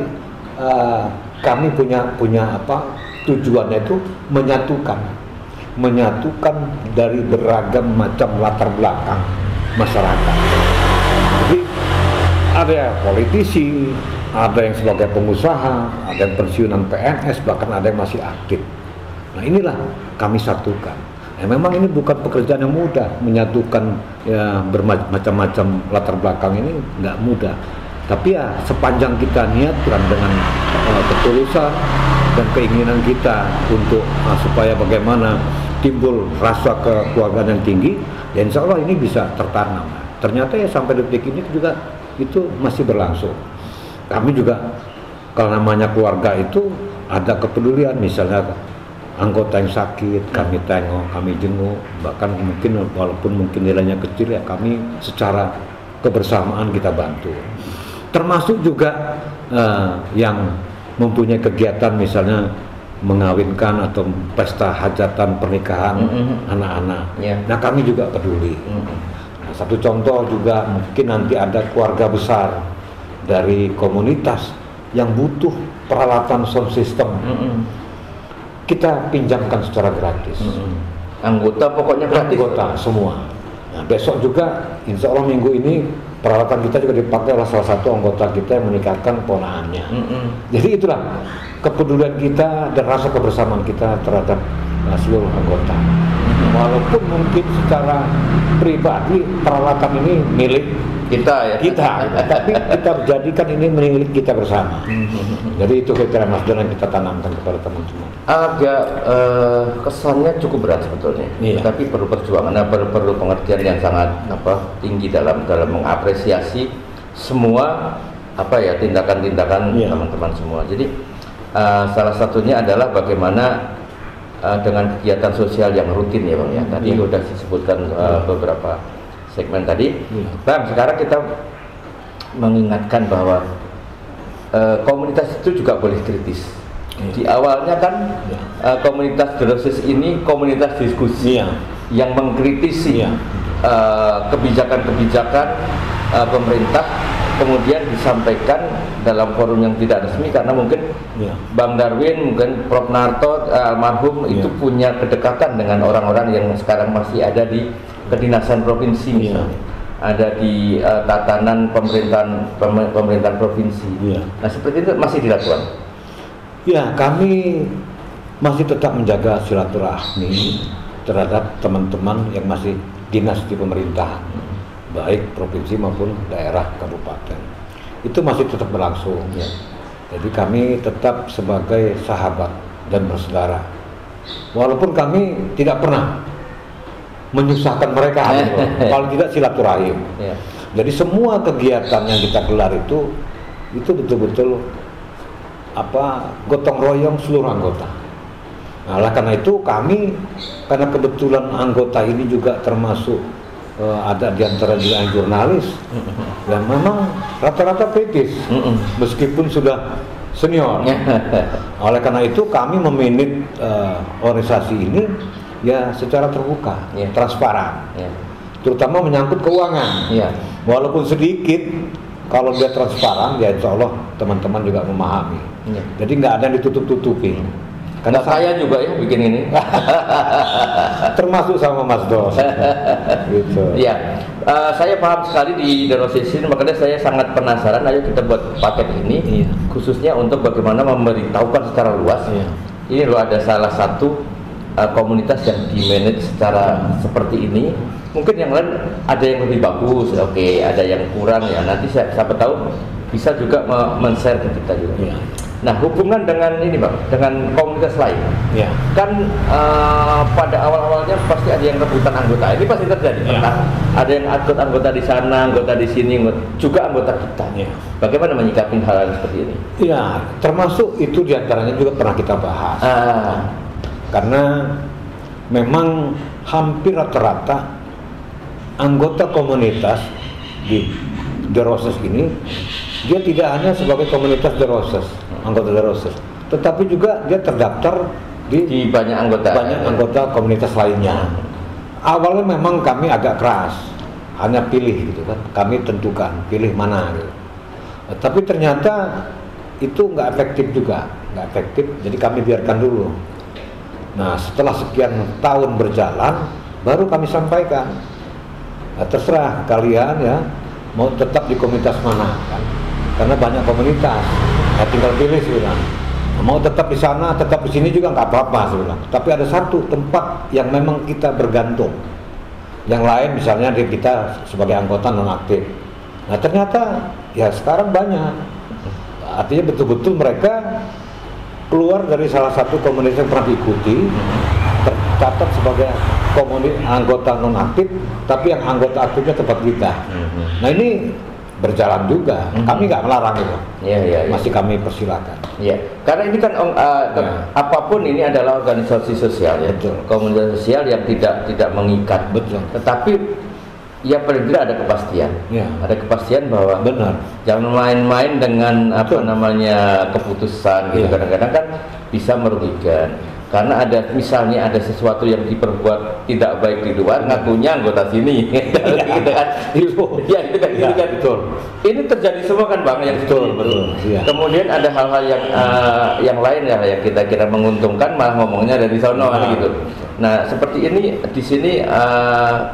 kami punya tujuannya itu menyatukan dari beragam macam latar belakang masyarakat. Jadi ada yang politisi, ada yang sebagai pengusaha, ada yang pensiunan PNS, bahkan ada yang masih aktif. Nah inilah kami satukan. Memang ini bukan pekerjaan yang mudah, menyatukan ya bermacam-macam latar belakang ini nggak mudah. Tapi ya sepanjang kita niatkan dengan ketulusan dan keinginan kita untuk supaya bagaimana timbul rasa kekeluargaan yang tinggi, ya insya Allah ini bisa tertanam. Ternyata ya sampai detik ini juga itu masih berlangsung. Kami juga kalau namanya keluarga itu ada kepedulian, misalnya anggota yang sakit kami tengok, kami jenguk, bahkan mungkin walaupun mungkin nilainya kecil ya kami secara kebersamaan kita bantu. Termasuk juga yang mempunyai kegiatan misalnya mengawinkan atau pesta hajatan pernikahan anak-anak. Nah kami juga peduli. Nah, satu contoh juga mungkin nanti ada keluarga besar dari komunitas yang butuh peralatan sound system. Kita pinjamkan secara gratis. Anggota pokoknya gratis. Anggota semua. Nah, besok juga insya Allah minggu ini peralatan kita juga dipakai oleh salah satu anggota kita yang menikahkan ponaannya. Jadi itulah kepedulian kita dan rasa kebersamaan kita terhadap seluruh anggota. Walaupun mungkin secara pribadi peralatan ini milik kita, tapi kita jadikan ini milik kita bersama. Jadi itu kira-kira Mas Don yang kita tanamkan kepada teman-teman. Agak kesannya cukup berat sebetulnya, tapi perlu perjuangan, perlu pengertian yang sangat tinggi dalam mengapresiasi semua tindakan-tindakan teman-teman semua. Jadi salah satunya adalah bagaimana dengan kegiatan sosial yang rutin ya Bang ya. Tadi sudah disebutkan beberapa segmen tadi. Bang, sekarang kita mengingatkan bahwa komunitas itu juga boleh kritis. Di awalnya kan komunitas Derosis ini komunitas diskusi yang mengkritisi kebijakan-kebijakan pemerintah, kemudian disampaikan dalam forum yang tidak resmi karena mungkin Bang Darwin, mungkin Prof Narto almarhum itu punya kedekatan dengan orang-orang yang sekarang masih ada di kedinasan provinsi misalnya. Ada di tatanan pemerintahan provinsi. Nah seperti itu masih dilakukan. Ya, kami masih tetap menjaga silaturahmi terhadap teman-teman yang masih dinas di pemerintahan, baik provinsi maupun daerah kabupaten. Itu masih tetap berlangsung. Jadi kami tetap sebagai sahabat dan bersaudara. Walaupun kami tidak pernah menyusahkan mereka, kalau tidak silaturahim. Jadi semua kegiatan yang kita gelar itu betul-betul gotong royong seluruh anggota. Nah, karena itu kami, karena kebetulan anggota ini juga termasuk ada di antara juga yang jurnalis, dan memang rata-rata kritis, meskipun sudah senior. Oleh karena itu kami memanage organisasi ini ya secara terbuka, transparan, terutama menyangkut keuangan. Walaupun sedikit, kalau dia transparan, ya insya Allah teman-teman juga memahami. Jadi nggak ada yang ditutup-tutupi. Karena saya juga ya bikin ini, termasuk sama Mas Dos. Gitu. Saya paham sekali di Derosis ini, makanya saya sangat penasaran. Ayo kita buat paket ini, khususnya untuk bagaimana memberitahukan secara luas. Ini loh ada salah satu komunitas yang di-manage secara seperti ini. Mungkin yang lain ada yang lebih bagus, ada yang kurang ya. Nanti siapa tahu bisa juga men-share ke kita juga. Nah, hubungan dengan ini Bang, dengan komunitas lain, kan pada awal-awalnya pasti ada yang rebutan anggota. Ini pasti terjadi. Ada yang anggota di sana, anggota di sini, juga anggota kita. Bagaimana menyikapi hal seperti ini? Termasuk itu diantaranya juga pernah kita bahas. Karena memang hampir rata-rata anggota komunitas di Derosis ini, dia tidak hanya sebagai komunitas Derosis, anggota Derosis, tetapi juga dia terdaftar di banyak anggota komunitas lainnya. Awalnya memang kami agak keras, hanya pilih gitu kan, kami tentukan pilih mana gitu. Tapi ternyata itu nggak efektif juga, nggak efektif, jadi kami biarkan dulu. Nah setelah sekian tahun berjalan, baru kami sampaikan. Nah, terserah kalian ya, mau tetap di komunitas mana kan, karena banyak komunitas, ya tinggal pilih sih bilang. Mau tetap di sana, tetap di sini juga nggak apa-apa sih bilang. Tapi ada satu tempat yang memang kita bergantung. Yang lain misalnya kita sebagai anggota non aktif. Nah ternyata ya sekarang banyak. Artinya betul-betul mereka keluar dari salah satu komunitas yang pernah diikuti, tercatat sebagai anggota non aktif, tapi yang anggota aktifnya tempat kita. Nah ini berjalan juga. Kami nggak melarang itu. Masih kami persilakan. Karena ini kan apapun ini adalah organisasi sosial ya. Betul. Komunitas sosial yang tidak mengikat. Betul. Tetapi ya paling tidak ada kepastian. Ada kepastian bahwa benar. Jangan main-main dengan namanya keputusan gitu. Kadang-kadang kan bisa merugikan. Karena misalnya ada sesuatu yang diperbuat tidak baik di luar, ngakunya anggota sini, gitu kan? Itu kan. Betul. Ini terjadi semua kan bang, yang betul. Kemudian ada hal-hal yang lain ya, yang kita kira menguntungkan, malah ngomongnya dari sono kan gitu. Nah seperti ini di sini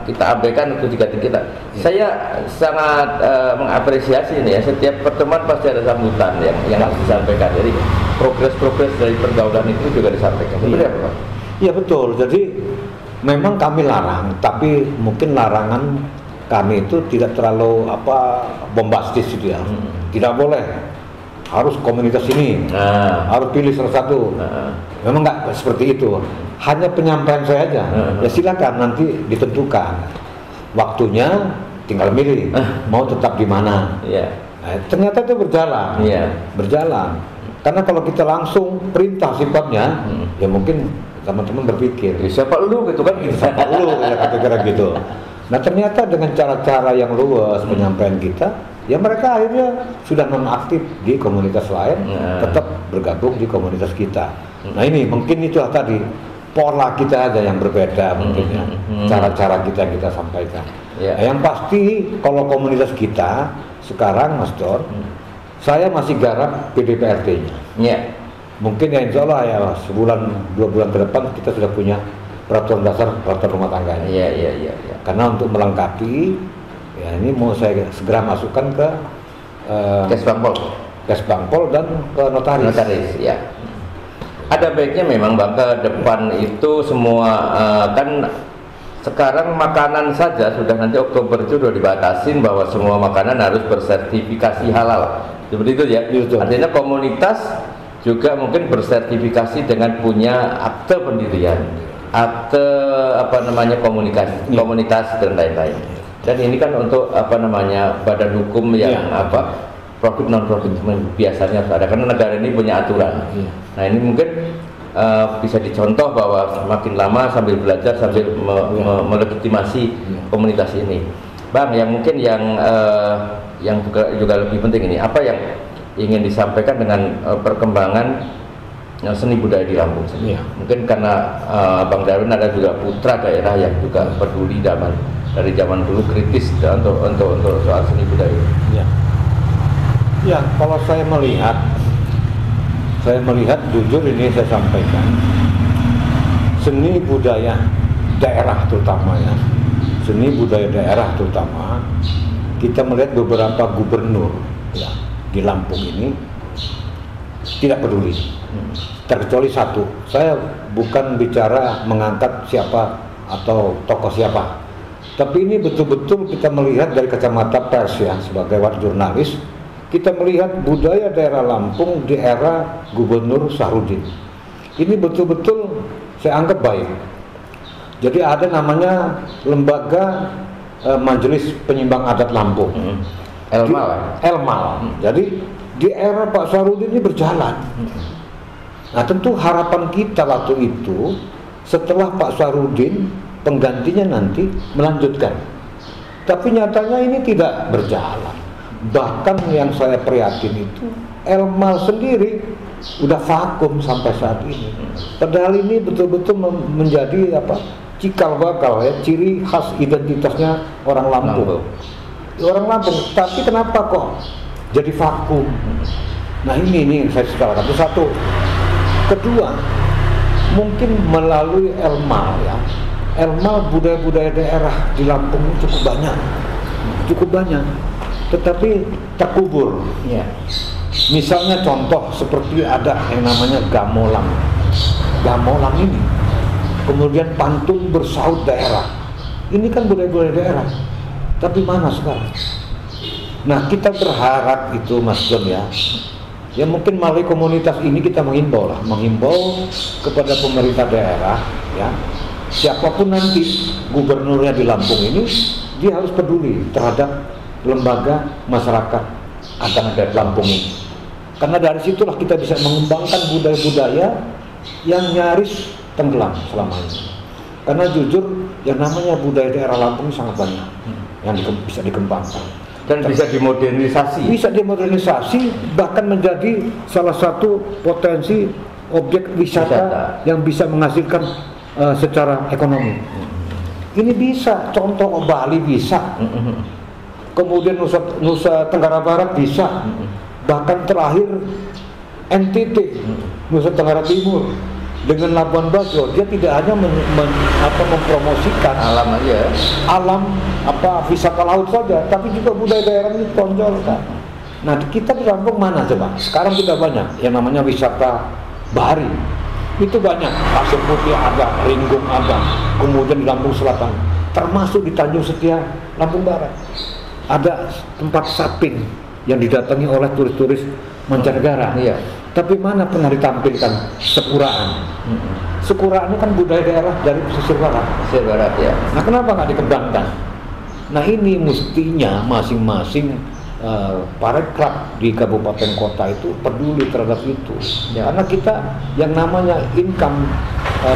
kita abaikan untuk kita. Saya sangat mengapresiasi ini ya. Setiap pertemuan pasti ada sambutan yang harus disampaikan. Jadi progres dari pergaulan itu juga disampaikan. Sebenarnya apa? Iya betul. Jadi memang kami larang, tapi mungkin larangan kami itu tidak terlalu bombastis gitu ya. Tidak boleh harus komunitas ini, harus pilih salah satu. Memang nggak seperti itu. Hanya penyampaian saya aja. Ya silakan nanti ditentukan waktunya, tinggal milih mau tetap di mana. Nah, ternyata itu berjalan. Berjalan. Karena kalau kita langsung perintah sifatnya, ya mungkin teman-teman berpikir, siapa lu gitu kan? Siapa lu ya kira-kira gitu. Nah ternyata dengan cara-cara yang luas penyampaian kita, ya mereka akhirnya sudah non-aktif di komunitas lain, tetap bergabung di komunitas kita. Nah ini mungkin itulah tadi pola kita aja yang berbeda mungkin ya, cara-cara kita sampaikan. Nah, yang pasti kalau komunitas kita sekarang Mas Dor, saya masih garap PDPRT-nya. Mungkin ya insya Allah ya sebulan 2 bulan ke depan kita sudah punya peraturan dasar peraturan rumah tangganya. Karena untuk melengkapi, ya ini mau saya segera masukkan ke Kesbangpol dan ke notaris. Ya. Ada baiknya memang bang ke depan itu semua kan sekarang makanan saja sudah nanti Oktober itu sudah dibatasin bahwa semua makanan harus bersertifikasi halal. Seperti itu ya. Artinya komunitas juga mungkin bersertifikasi dengan punya akte pendirian, akte komunitas dan lain-lain. Dan ini kan untuk badan hukum yang profit non profit biasanya ada, karena negara ini punya aturan. Nah ini mungkin bisa dicontoh bahwa semakin lama sambil belajar sambil melegitimasi komunitas ini. Bang, yang mungkin yang juga lebih penting ini, apa yang ingin disampaikan dengan perkembangan seni budaya di Lampung sendiri? Mungkin karena Bang Darwin ada juga putra daerah yang juga peduli dari zaman dulu kritis untuk soal seni budaya. Ya, kalau saya melihat jujur ini saya sampaikan, seni budaya daerah terutama ya, seni budaya daerah terutama, kita melihat beberapa gubernur ya, di Lampung ini tidak peduli, terkecuali satu. Saya bukan bicara mengangkat siapa atau tokoh siapa, tapi ini betul-betul kita melihat dari kacamata pers ya, sebagai jurnalis. Kita melihat budaya daerah Lampung di era Gubernur Sahrudin. Ini betul-betul saya anggap baik. Jadi ada namanya lembaga Majelis Penyimbang Adat Lampung, Elmal. Jadi di era Pak Sahrudin ini berjalan. Nah tentu harapan kita waktu itu setelah Pak Sahrudin penggantinya nanti melanjutkan. Tapi nyatanya ini tidak berjalan. Bahkan yang saya prihatin itu Elmal sendiri udah vakum sampai saat ini. Padahal ini betul-betul menjadi cikal bakal ya, ciri khas identitasnya orang Lampung. Orang Lampung, tapi kenapa kok jadi vakum? Nah ini saya sekarang itu satu. Kedua, mungkin melalui Elma ya. Elma budaya-budaya daerah di Lampung cukup banyak, tetapi terkubur. Ya. Misalnya contoh seperti ada yang namanya gamolang. Gamolang ini, kemudian pantun bersaut daerah. Ini kan budaya-budaya daerah. Tapi mana sekarang? Nah kita berharap itu Mas John ya mungkin melalui komunitas ini kita menghimbau kepada pemerintah daerah ya, siapapun nanti gubernurnya di Lampung ini, dia harus peduli terhadap lembaga masyarakat adat Lampung ini, karena dari situlah kita bisa mengembangkan budaya-budaya yang nyaris tenggelam selama ini. Karena jujur yang namanya budaya daerah Lampung sangat banyak yang bisa dikembangkan dan bisa dimodernisasi, bahkan menjadi salah satu potensi objek wisata yang bisa menghasilkan secara ekonomi. Ini bisa, contoh Bali bisa, kemudian Nusa Tenggara Barat bisa, bahkan terakhir NTT, Nusa Tenggara Timur dengan Labuan Bajo, dia tidak hanya mempromosikan alam wisata laut saja, tapi juga budaya daerah ini tonjolkan. Nah kita di Lampung mana coba? Sekarang kita banyak yang namanya wisata bahari, itu banyak, Pasir Putih ada, Ringgong ada, kemudian di Lampung Selatan, termasuk di Tanjung Setia, Lampung Barat, ada tempat sapin yang didatangi oleh turis-turis mancanegara. Tapi mana pernah ditampilkan Sekuraan? Sekuraan ini kan budaya daerah dari pesisir barat. Ya. Nah kenapa nggak dikembangkan? Nah ini mestinya masing-masing parekraf di kabupaten kota itu peduli terhadap itu. Karena kita yang namanya income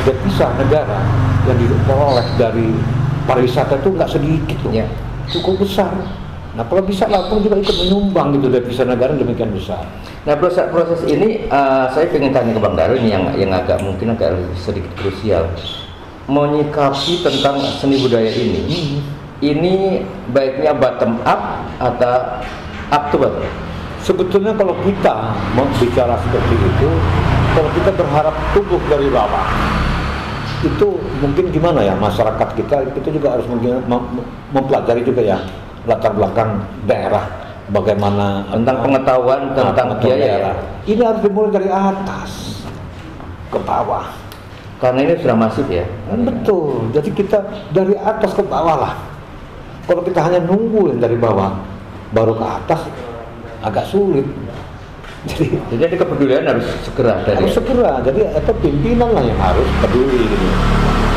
devisa negara yang diperoleh dari pariwisata itu nggak sedikit loh, cukup besar. Nah kalau bisa Lampung juga ikut menyumbang gitu devisa negara demikian besar. Nah proses ini saya ingin tanya ke Bang Darwin yang mungkin agak sedikit krusial, menyikapi tentang seni budaya ini. Ini baiknya bottom up atau up to bottom? Sebetulnya kalau kita mau bicara seperti itu, kalau kita berharap tumbuh dari bawah, itu mungkin gimana ya, masyarakat kita juga harus mempelajari juga ya latar belakang daerah, bagaimana tentang pengetahuan tentang biaya. Ini harus dimulai dari atas ke bawah, karena ini sudah masif ya. Betul, jadi kita dari atas ke bawah lah. Kalau kita hanya nunggu yang dari bawah baru ke atas agak sulit. Jadi kepedulian harus segera segera. Jadi itu pimpinan lah yang harus peduli gitu.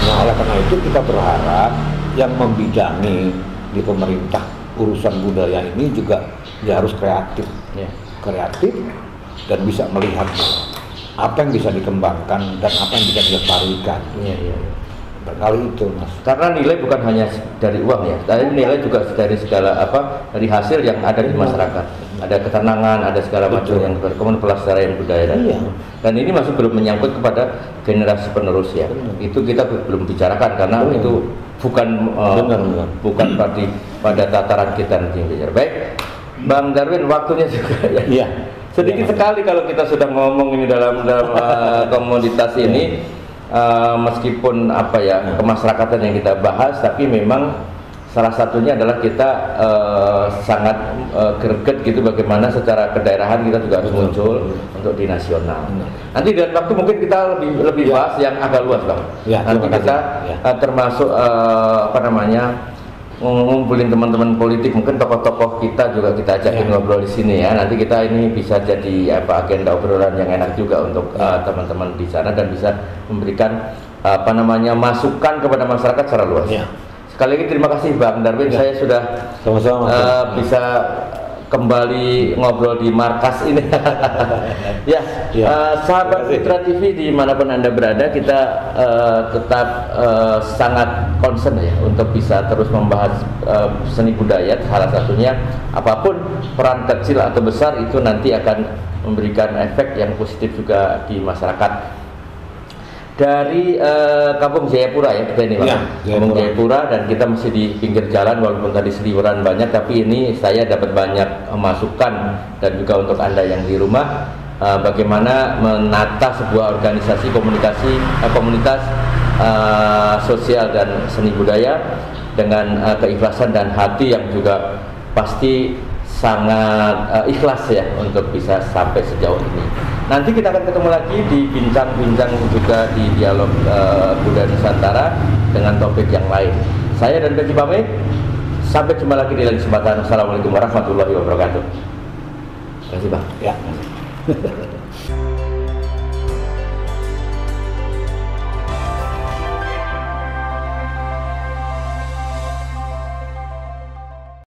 Nah oleh karena itu kita berharap yang membidangi di pemerintah urusan budaya ini juga dia harus kreatif dan bisa melihat apa yang bisa dikembangkan dan apa yang bisa dilestarikan. Berkali itu Mas. Karena nilai bukan hanya dari uang ya, tapi nilai juga dari segala dari hasil yang ada di masyarakat. Ada ketenangan, ada segala macam yang kemudian pelestarian budaya dan ini masih belum menyangkut kepada generasi penerus ya. Itu kita belum bicarakan karena itu bukan pada tataran kita nanti bicara. Baik, Bang Darwin, waktunya juga ya. Sedikit sekali kalau kita sudah ngomong ini dalam komoditas ini, meskipun kemasyarakatan yang kita bahas, tapi memang salah satunya adalah kita sangat greget gitu bagaimana secara kedaerahan kita juga harus muncul untuk di nasional. Nanti dengan waktu mungkin kita lebih bahas yang agak luas Bang. Nanti kita termasuk ngumpulin teman-teman politik, mungkin tokoh-tokoh kita juga kita ajakin ngobrol di sini ya. Nanti kita ini bisa jadi agenda obrolan yang enak juga untuk teman-teman di sana dan bisa memberikan masukan kepada masyarakat secara luas. Sekali lagi terima kasih Bang Darwin, saya sudah bisa kembali ngobrol di markas ini. Sahabat Mitra TV dimanapun Anda berada, kita tetap sangat concern ya untuk bisa terus membahas seni budaya. Salah satunya apapun peran kecil atau besar itu nanti akan memberikan efek yang positif juga di masyarakat. Dari Kampung Jayapura ya kita ini Pak. Ya, Kampung Jayapura, dan kita masih di pinggir jalan walaupun tadi seliweran banyak, tapi ini saya dapat banyak masukan dan juga untuk Anda yang di rumah bagaimana menata sebuah organisasi komunitas sosial dan seni budaya dengan keikhlasan dan hati yang juga pasti sangat ikhlas ya untuk bisa sampai sejauh ini. Nanti kita akan ketemu lagi di bincang-bincang juga di dialog budaya Nusantara dengan topik yang lain. Saya dan Peci pamit. Sampai jumpa lagi di lain kesempatan. Assalamualaikum warahmatullahi wabarakatuh. Terima kasih Bang. Ya.